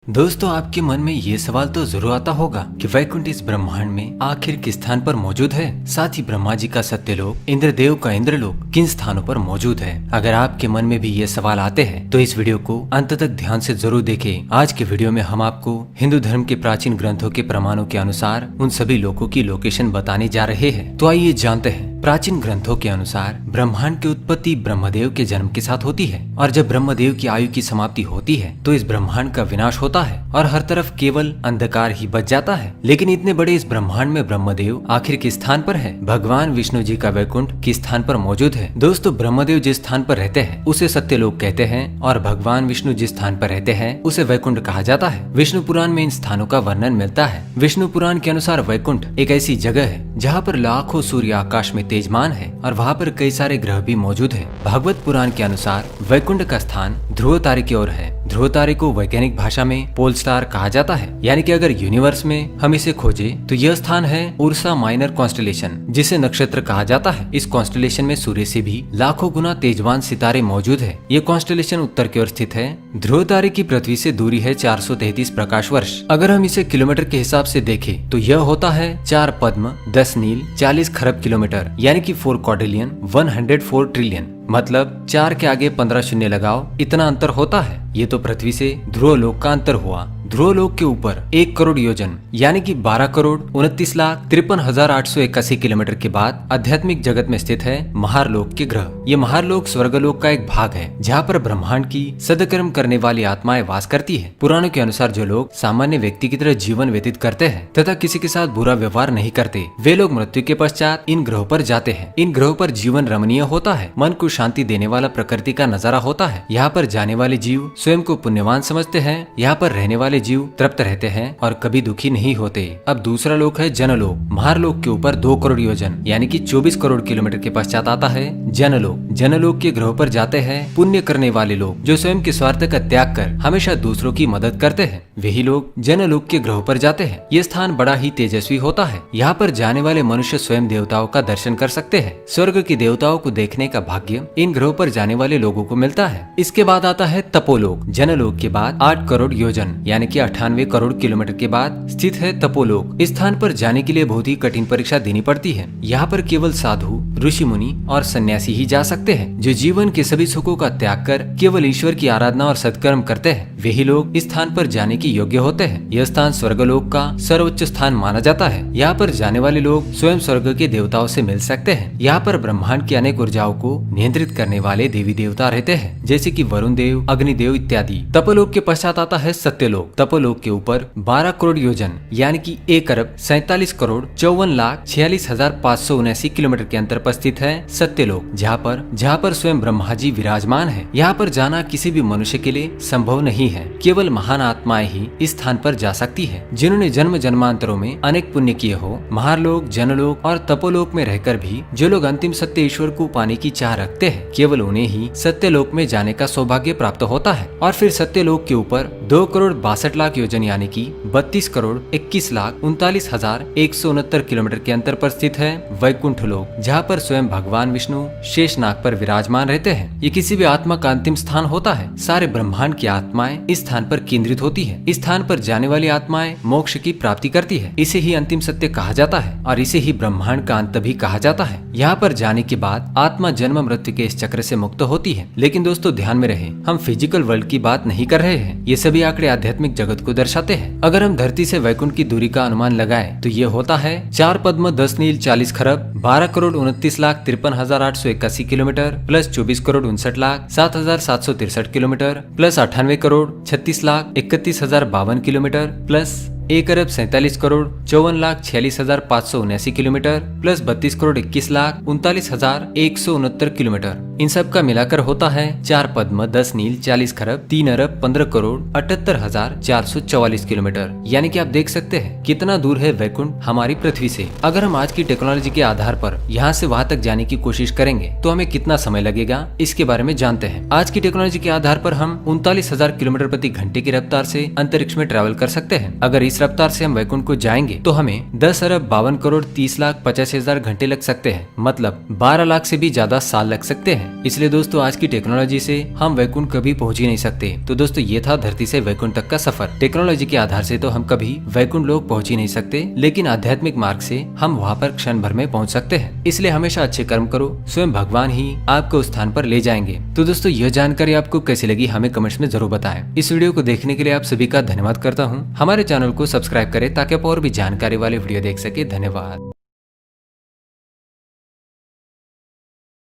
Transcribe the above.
दोस्तों, आपके मन में ये सवाल तो जरूर आता होगा कि वैकुंठ इस ब्रह्मांड में आखिर किस स्थान पर मौजूद है। साथ ही ब्रह्मा जी का सत्यलोक, इंद्रदेव का इंद्रलोक किन स्थानों पर मौजूद है। अगर आपके मन में भी ये सवाल आते हैं तो इस वीडियो को अंत तक ध्यान से जरूर देखें। आज के वीडियो में हम आपको हिंदू धर्म के प्राचीन ग्रंथों के प्रमाणों के अनुसार उन सभी लोकों की लोकेशन बताने जा रहे हैं। तो आइए जानते हैं। प्राचीन ग्रंथों के अनुसार ब्रह्मांड की उत्पत्ति ब्रह्मदेव के जन्म के साथ होती है, और जब ब्रह्मदेव की आयु की समाप्ति होती है तो इस ब्रह्मांड का विनाश होता है और हर तरफ केवल अंधकार ही बच जाता है। लेकिन इतने बड़े इस ब्रह्मांड में ब्रह्मदेव आखिर किस स्थान पर है? भगवान विष्णु जी का वैकुंठ किस स्थान पर मौजूद है? दोस्तों, ब्रह्मदेव जिस स्थान पर रहते हैं उसे सत्यलोक कहते हैं, और भगवान विष्णु जिस स्थान पर रहते हैं उसे वैकुंठ कहा जाता है। विष्णु पुराण में इन स्थानों का वर्णन मिलता है। विष्णु पुराण के अनुसार वैकुंठ एक ऐसी जगह है जहाँ पर लाखों सूर्य आकाश में तेजमान है और वहाँ पर कई सारे ग्रह भी मौजूद है। भागवत पुराण के अनुसार वैकुंठ का स्थान ध्रुव तारे की ओर है। ध्रुव तारे को वैज्ञानिक भाषा में पोल स्टार कहा जाता है, यानी कि अगर यूनिवर्स में हम इसे खोजे तो यह स्थान है उर्सा माइनर कॉन्स्टेलेशन, जिसे नक्षत्र कहा जाता है। इस कॉन्स्टेलेशन में सूर्य से भी लाखों गुना तेजवान सितारे मौजूद है। ये कॉन्स्टेलेशन उत्तर की ओर स्थित है। ध्रुव तारे की पृथ्वी से दूरी है 433 प्रकाश वर्ष। अगर हम इसे किलोमीटर के हिसाब से देखें तो यह होता है 4 पद्म, 10 नील, 40 खरब किलोमीटर, यानी कि 4 क्वाड्रिलियन, 104 ट्रिलियन। मतलब 4 के आगे 15 शून्य लगाओ, इतना अंतर होता है। ये तो पृथ्वी से ध्रुव लोक का अंतर हुआ। ध्रुव लोक के ऊपर 1 करोड़ योजन यानी कि 12 करोड़ 29,53,881 किलोमीटर के बाद आध्यात्मिक जगत में स्थित है महारलोक के ग्रह। ये महारलोक स्वर्गलोक का एक भाग है जहाँ पर ब्रह्मांड की सदकर्म करने वाली आत्माएं वास करती है। पुराणों के अनुसार जो लोग सामान्य व्यक्ति की तरह जीवन व्यतीत करते हैं तथा किसी के साथ बुरा व्यवहार नहीं करते, वे लोग मृत्यु के पश्चात इन ग्रहों पर जाते हैं। इन ग्रहों पर जीवन रमणीय होता है, मन को शांति देने वाला प्रकृति का नजारा होता है। यहाँ पर जाने वाले जीव स्वयं को पुण्यवान समझते हैं। यहाँ पर रहने वाले जीव तृप्त रहते हैं और कभी दुखी नहीं होते। अब दूसरा लोक है जनलोक। महारलोक के ऊपर 2 करोड़ योजन यानी कि 24 करोड़ किलोमीटर के पश्चात आता है जनलोक। जनलोक के ग्रहों पर जाते हैं पुण्य करने वाले लोग, जो स्वयं के स्वार्थ का त्याग कर हमेशा दूसरों की मदद करते हैं। वही लोग जनलोक के ग्रहों पर जाते हैं। ये स्थान बड़ा ही तेजस्वी होता है। यहाँ पर जाने वाले मनुष्य स्वयं देवताओं का दर्शन कर सकते हैं। स्वर्ग की देवताओं को देखने का भाग्य इन ग्रहों पर जाने वाले लोगों को मिलता है। इसके बाद आता है तपोलोक। जनलोक के बाद 8 करोड़ योजन यानी कि 98 करोड़ किलोमीटर के बाद स्थित है तपोलोक। इस स्थान पर जाने के लिए बहुत ही कठिन परीक्षा देनी पड़ती है। यहाँ पर केवल साधु, ऋषि मुनि और सन्यासी ही जा सकते हैं, जो जीवन के सभी सुखों का त्याग कर केवल ईश्वर की आराधना और सत्कर्म करते हैं। वही लोग इस स्थान पर जाने के योग्य होते हैं। यह स्थान स्वर्गलोक का सर्वोच्च स्थान माना जाता है। यहाँ पर जाने वाले लोग स्वयं स्वर्ग के देवताओं से मिल सकते हैं। यहाँ पर ब्रह्मांड की अनेक ऊर्जाओं को नियंत्रित करने वाले देवी देवता रहते हैं, जैसे कि वरुण देव, अग्निदेव इत्यादि। तपोलोक के पश्चात आता है सत्यलोक। तपोलोक के ऊपर 12 करोड़ योजन यानी कि 1 अरब 47 करोड़ 54,46,579 किलोमीटर के अंतर पर स्थित है सत्यलोक, जहाँ पर स्वयं ब्रह्मा जी विराजमान है। यहाँ पर जाना किसी भी मनुष्य के लिए संभव नहीं है। केवल महान आत्माएं ही इस स्थान पर जा सकती है, जिन्होंने जन्म जन्मांतरों में अनेक पुण्य किए हो। महारलोक, जनलोक और तपोलोक में रहकर भी जो लोग अंतिम सत्य ईश्वर को पाने की चाह रखते हैं, केवल उन्हें ही सत्यलोक में जाने का सौभाग्य प्राप्त होता है। और फिर सत्यलोक के ऊपर 2 करोड़ 62 लाख योजन यानी कि 32 करोड़ 21,39,169 किलोमीटर के अंतर पर स्थित है वैकुंठ लोक, जहाँ पर स्वयं भगवान विष्णु शेषनाग पर विराजमान रहते हैं। ये किसी भी आत्मा का अंतिम स्थान होता है। सारे ब्रह्मांड की आत्माएं इस स्थान पर केंद्रित होती है। इस स्थान पर जाने वाली आत्माएं मोक्ष की प्राप्ति करती है। इसे ही अंतिम सत्य कहा जाता है और इसे ही ब्रह्मांड का अंत भी कहा जाता है। यहाँ पर जाने के बाद आत्मा जन्म मृत्यु के इस चक्र से मुक्त होती है। लेकिन दोस्तों, ध्यान में रहे, हम फिजिकल वर्ल्ड की बात नहीं कर रहे हैं। ये सभी आंकड़े आध्यात्मिक जगत को दर्शाते हैं। अगर हम धरती से वैकुंठ की दूरी का अनुमान लगाएं तो ये होता है 4 पद्म, 10 नील, 40 खरब, 12 crore 29,53,881 kilometre plus 24 crore 59,07,763 kilometre plus 98 crore 36,31,052 kilometre plus 1 अरब 47 crore 54,46,579 kilometre plus 32 crore 21,39,169 kilometre. इन सब का मिलाकर होता है 4 पद्म, 10 नील, 40 खरब, 3 अरब 15 करोड़ 78,444 किलोमीटर। यानी कि आप देख सकते हैं कितना दूर है वैकुंठ हमारी पृथ्वी से। अगर हम आज की टेक्नोलॉजी के आधार पर यहाँ से वहाँ तक जाने की कोशिश करेंगे तो हमें कितना समय लगेगा, इसके बारे में जानते हैं। आज की टेक्नोलॉजी के आधार पर हम 39,000 किलोमीटर प्रति घंटे की रफ्तार से अंतरिक्ष में ट्रैवल कर सकते हैं। अगर इस रफ्तार से हम वैकुंठ को जाएंगे तो हमें 10,52,30,85,000 घंटे लग सकते हैं, मतलब 12 लाख से भी ज्यादा साल लग सकते हैं। इसलिए दोस्तों आज की टेक्नोलॉजी से हम वैकुंठ कभी पहुंच ही नहीं सकते। तो दोस्तों ये था धरती से वैकुंठ तक का सफर। टेक्नोलॉजी के आधार से तो हम कभी वैकुंठ लोक पहुंच ही नहीं सकते, लेकिन आध्यात्मिक मार्ग से हम वहाँ पर क्षण भर में पहुंच सकते हैं। इसलिए हमेशा अच्छे कर्म करो, स्वयं भगवान ही आपको उस स्थान पर ले जाएंगे। तो दोस्तों यह जानकारी आपको कैसी लगी हमें कमेंट्स में जरूर बताएं। इस वीडियो को देखने के लिए आप सभी का धन्यवाद करता हूँ। हमारे चैनल को सब्सक्राइब करें ताकि आप और भी जानकारी वाले वीडियो देख सके। धन्यवाद।